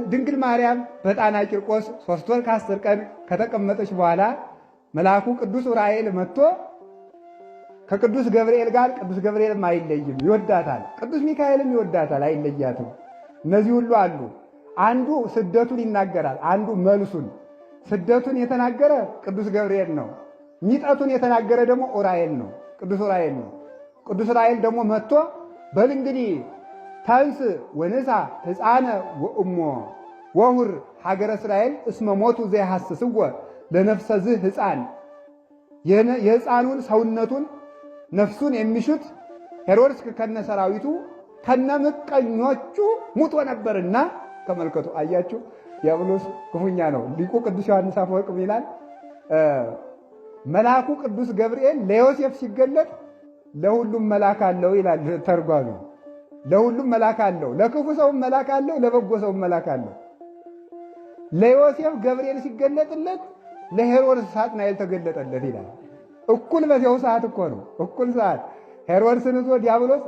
ድንግል ማርያም በጣና ቂርቆስ 3 ወር ከ10 ቀን ከተቀመጠች በኋላ መልአኩ ቅዱስ ዑራኤል መጥቶ ከቅዱስ ገብርኤል ጋር ቅዱስ ገብርኤልም አይለይም ይወዳታል፣ ቅዱስ ሚካኤልም ይወዳታል አይለያትም። እነዚህ ሁሉ አሉ። አንዱ ስደቱን ይናገራል፣ አንዱ መልሱን። ስደቱን የተናገረ ቅዱስ ገብርኤል ነው። ሚጠቱን የተናገረ ደግሞ ዑራኤል ነው፣ ቅዱስ ዑራኤል ነው። ቅዱስ ዑራኤል ደግሞ መጥቶ በል እንግዲህ ተንስ ወንሳ ሕፃነ ወእሞ ወሁር ሀገረ እስራኤል እስመ ሞቱ ዘይሐስስወ ለነፍሰ ዝህ ሕፃን የሕፃኑን ሰውነቱን ነፍሱን የሚሹት ሄሮድስ ከነ ሰራዊቱ ከነ ምቀኞቹ ሙቶ ነበርና። ተመልከቱ፣ አያችሁ፣ ዲያብሎስ ክፉኛ ነው። ሊቁ ቅዱስ ዮሐንስ አፈወርቅ ይላል መልአኩ ቅዱስ ገብርኤል ለዮሴፍ ሲገለጥ ለሁሉም መልአክ አለው ይላል ተርጓሚ። ለሁሉም መልአክ አለው፣ ለክፉ ሰውም መልአክ አለው፣ ለበጎ ሰውም መልአክ አለው። ለዮሴፍ ገብርኤል ሲገለጥለት ለሄሮድስ ሳጥናኤል ተገለጠለት ይላል። እኩል በዚያው ሰዓት እኮ ነው፣ እኩል ሰዓት ሄሮድስን ይዞ ዲያብሎስ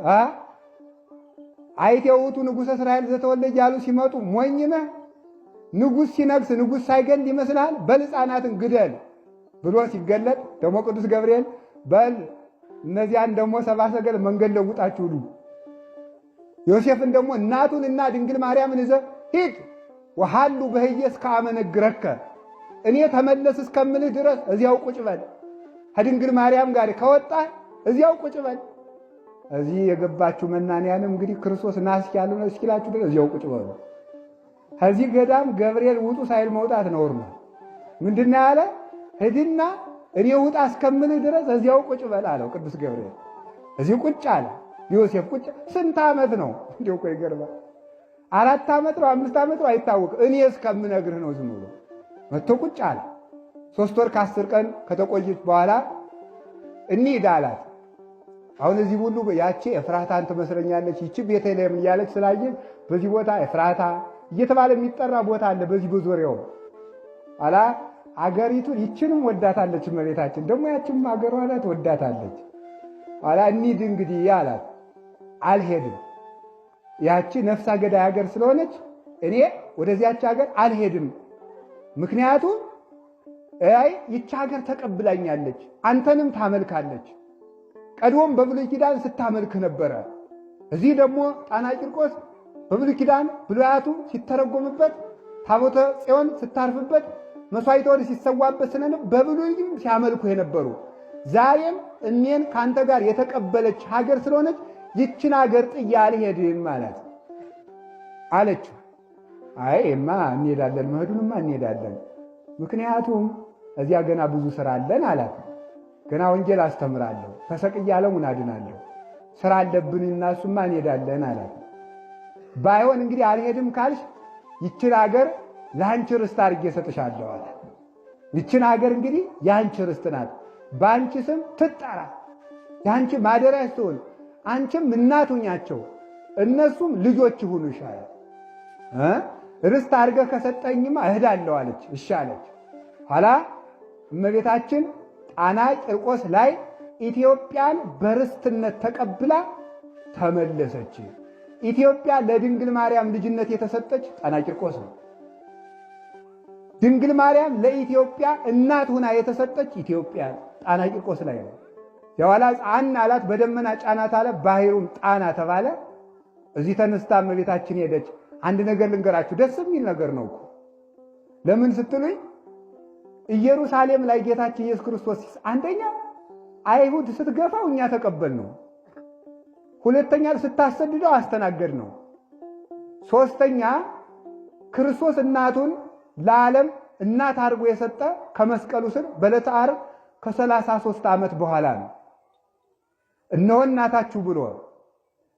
አይቴውቱ ንጉሠ እስራኤል ዘተወለደ ያሉ ሲመጡ ሞኝ ነህ፣ ንጉሥ ሲነግስ ንጉሥ ሳይገል ይመስልሃል? በል ሕፃናትን ግደል ብሎ ሲገለጥ ደግሞ ቅዱስ ገብርኤል በል እነዚያን ደግሞ ሰብአ ሰገል መንገድ ለውጣችሁ ሁሉ ዮሴፍን ደግሞ እናቱንና ድንግል ማርያምን ይዘህ ሂድ ወሃሉ በህየ እስከ አመነግረከ እኔ ተመለስ እስከምልህ ድረስ እዚያው ቁጭ በል። ከድንግል ማርያም ጋር ከወጣ እዚያው ቁጭ በል። እዚህ የገባችሁ መናንያንም እንግዲህ ክርስቶስ ናስ ያለው እስኪላችሁ ድረስ እዚያው ቁጭ በሉ። ከዚህ ገዳም ገብርኤል ውጡ ሳይል መውጣት ነውር ነው። ምንድነው ያለ? ሂድና እኔ ውጣ እስከምልህ ድረስ እዚያው ቁጭ በል አለው ቅዱስ ገብርኤል። እዚህ ቁጭ አለ። ዮሴፍ ቁጭ ስንት ዓመት ነው? እንዴው እኮ ይገርማል። 4 ዓመት ነው 5 ዓመት ነው አይታወቅም። እኔ እስከምነግርህ ነው ዝም ብሎ መጥቶ ቁጭ አለ። 3 ወር ከ10 ቀን ከተቆየች በኋላ እንሂድ አላት። አሁን እዚህ ሁሉ ያቺ ኤፍራታን ትመስለኛለች፣ ይቺ ቤተልሔም እያለች ስላየን በዚህ ቦታ ኤፍራታ እየተባለ የሚጠራ ቦታ አለ። በዚህ በዙሪያው አላ አገሪቱን ይችንም ወዳታለች እመቤታችን፣ ደግሞ ያችም አገሯ ናት ወዳታለች። አላ እንሂድ እንግዲህ አላት። አልሄድም፣ ያቺ ነፍስ ገዳይ ሀገር ስለሆነች እኔ ወደዚያች ሀገር አልሄድም። ምክንያቱም ይቺ ሀገር ተቀብላኛለች፣ አንተንም ታመልካለች። ቀድሞም በብሉይ ኪዳን ስታመልክ ነበረ። እዚህ ደግሞ ጣና ቂርቆስ በብሉይ ኪዳን ብሉያቱ ሲተረጎምበት ታቦተ ጽዮን ስታርፍበት መስዋዕተ ወድ ሲሰዋበት ስለነበር በብሉይም ሲያመልኩ የነበሩ ዛሬም እኔን ካንተ ጋር የተቀበለች ሀገር ስለሆነች ይችን ሀገር ጥዬ አልሄድም ማለት አለችው። አይማ እንሄዳለን፣ መሄዱንማ እንሄዳለን። ምክንያቱም እዚያ ገና ብዙ ስራ አለን አላት። ገና ወንጌል አስተምራለሁ፣ ተሰቅዬ ዓለሙን አድናለሁ፣ ስራ አለብንና እሱማ እንሄዳለን አላት። ባይሆን እንግዲህ አልሄድም ካልሽ ይችን ሀገር ለአንቺ ርስት አድርጌ እሰጥሻለሁ አለ። ይችን ሀገር እንግዲህ የአንቺ ርስት ናት፣ በአንቺ ስም ትጠራ፣ የአንቺ ማደሪያ ትሁን፣ አንቺም እናቱኛቸው፣ እነሱም ልጆች ይሁኑ ይሻላል። ርስት አድርገህ ከሰጠኝማ እሄዳለሁ አለች። እሺ አለች። ኋላ እመቤታችን ጣና ቂርቆስ ላይ ኢትዮጵያን በርስትነት ተቀብላ ተመለሰች። ኢትዮጵያ ለድንግል ማርያም ልጅነት የተሰጠች ጣና ቂርቆስ ነው። ድንግል ማርያም ለኢትዮጵያ እናት ሆና የተሰጠች ኢትዮጵያ ጣና ቂርቆስ ላይ ነው። የኋላ ጻን አላት፣ በደመና ጫናት አለ፣ ባህሩም ጣና ተባለ። እዚህ ተነስታ እመቤታችን ሄደች። አንድ ነገር ልንገራችሁ፣ ደስ የሚል ነገር ነው እኮ። ለምን ስትሉኝ ኢየሩሳሌም ላይ ጌታችን ኢየሱስ ክርስቶስ አንደኛ አይሁድ ስትገፋው እኛ ተቀበል ነው፣ ሁለተኛ ስታሰድደው አስተናገድ ነው፣ ሶስተኛ ክርስቶስ እናቱን ለዓለም እናት አድርጎ የሰጠ ከመስቀሉ ስር በዕለተ ዓርብ ከ33 ዓመት በኋላ ነው። እነሆ እናታችሁ ብሎ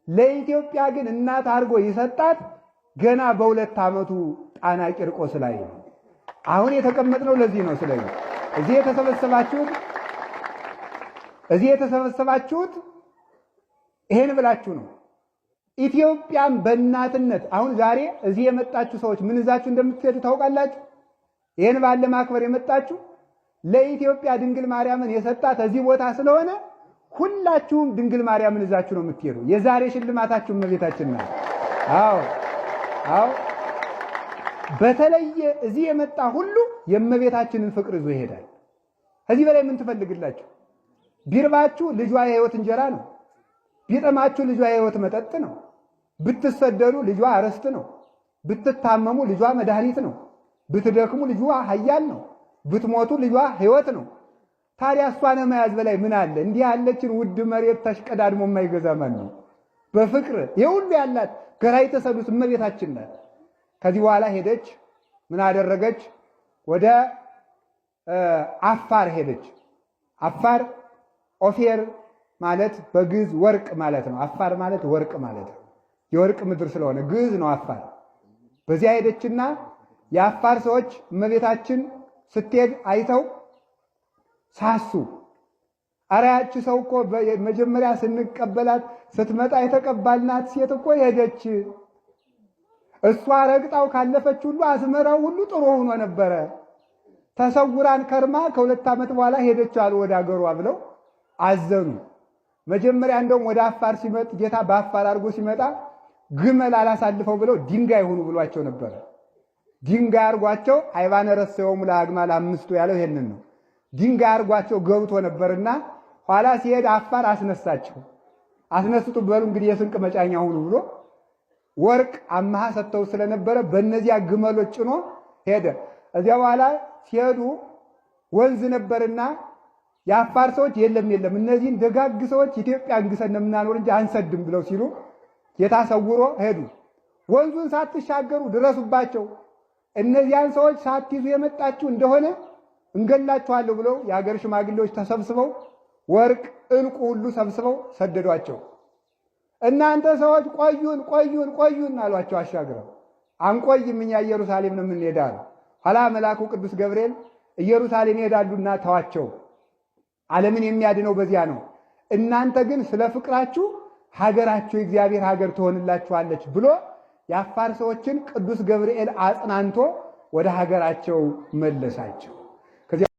ለኢትዮጵያ ግን እናት አድርጎ የሰጣት ገና በ2 ዓመቱ ጣና ቂርቆስ ላይ ነው። አሁን የተቀመጥነው ለዚህ ነው። ስለዚህ እዚህ የተሰበሰባችሁት ይሄን ብላችሁ ነው። ኢትዮጵያን በእናትነት አሁን ዛሬ እዚህ የመጣችሁ ሰዎች ምን ይዛችሁ እንደምትሄዱ ታውቃላችሁ? ይሄን ባለ ማክበር የመጣችሁ ለኢትዮጵያ ድንግል ማርያምን የሰጣት እዚህ ቦታ ስለሆነ ሁላችሁም ድንግል ማርያምን ይዛችሁ ነው የምትሄዱ። የዛሬ ሽልማታችሁ እመቤታችን ናት። አዎ በተለየ እዚህ የመጣ ሁሉ የእመቤታችንን ፍቅር ይዞ ይሄዳል። ከዚህ በላይ ምን ትፈልግላችሁ? ቢርባችሁ ልጇ የሕይወት እንጀራ ነው። ቢጠማችሁ ልጇ የሕይወት መጠጥ ነው። ብትሰደዱ ልጇ አረስት ነው። ብትታመሙ ልጇ መድኃኒት ነው። ብትደክሙ ልጇ ኃያል ነው። ብትሞቱ ልጇ ሕይወት ነው። ታዲያ እሷን መያዝ በላይ ምን አለ? እንዲህ ያለችን ውድ መሬት ተሽቀዳድሞ የማይገዛ ማን ነው? በፍቅር የሁሉ ያላት ገራይተ ሰዱስ እመቤታችን ናት። ከዚህ በኋላ ሄደች። ምን አደረገች? ወደ አፋር ሄደች። አፋር ኦፌር ማለት በግዕዝ ወርቅ ማለት ነው። አፋር ማለት ወርቅ ማለት ነው። የወርቅ ምድር ስለሆነ ግዕዝ ነው አፋር። በዚያ ሄደችና የአፋር ሰዎች እመቤታችን ስትሄድ አይተው ሳሱ። ኧረ ያቺ ሰው እኮ መጀመሪያ ስንቀበላት ስትመጣ የተቀባልናት ሴት እኮ ሄደች። እሷ ረግጣው ካለፈች ሁሉ አስመራው ሁሉ ጥሩ ሆኖ ነበረ። ተሰውራን ከርማ ከ2 ዓመት በኋላ ሄደች አሉ ወደ አገሯ ብለው አዘኑ። መጀመሪያ እንደውም ወደ አፋር ሲመጥ ጌታ በአፋር አድርጎ ሲመጣ ግመል አላሳልፈው ብለው ድንጋይ ሆኑ ብሏቸው ነበረ። ድንጋይ አርጓቸው አይባነ ረሰዮም ለአግማል 5 ያለው ይሄንን ነው። ድንጋይ አርጓቸው ገብቶ ነበርና ኋላ ሲሄድ አፋር አስነሳቸው። አስነስቱ በሉ እንግዲህ የስንቅ መጫኛ ሁኑ ብሎ ወርቅ አማሃ ሰጥተው ስለነበረ በእነዚያ ግመሎች ጭኖ ሄደ። እዚያ በኋላ ሲሄዱ ወንዝ ነበርና የአፋር ሰዎች የለም እነዚህን ደጋግ ሰዎች ኢትዮጵያ እንግሰን ምናኖር እንጂ አንሰድም ብለው ሲሉ ጌታ ሰውሮ ሄዱ። ወንዙን ሳትሻገሩ ድረሱባቸው፣ እነዚያን ሰዎች ሳትይዙ የመጣችሁ እንደሆነ እንገላችኋለሁ ብለው የሀገር ሽማግሌዎች ተሰብስበው ወርቅ ዕንቁ ሁሉ ሰብስበው ሰደዷቸው። እናንተ ሰዎች ቆዩን አሏቸው። አሻግረው አንቆይም እኛ ኢየሩሳሌም ነው የምንሄዳሉ። ኋላ መልአኩ ቅዱስ ገብርኤል ኢየሩሳሌም ይሄዳሉና ተዋቸው፣ ዓለምን የሚያድነው በዚያ ነው። እናንተ ግን ስለ ፍቅራችሁ ሀገራችሁ የእግዚአብሔር ሀገር ትሆንላችኋለች ብሎ የአፋር ሰዎችን ቅዱስ ገብርኤል አጽናንቶ ወደ ሀገራቸው መለሳቸው።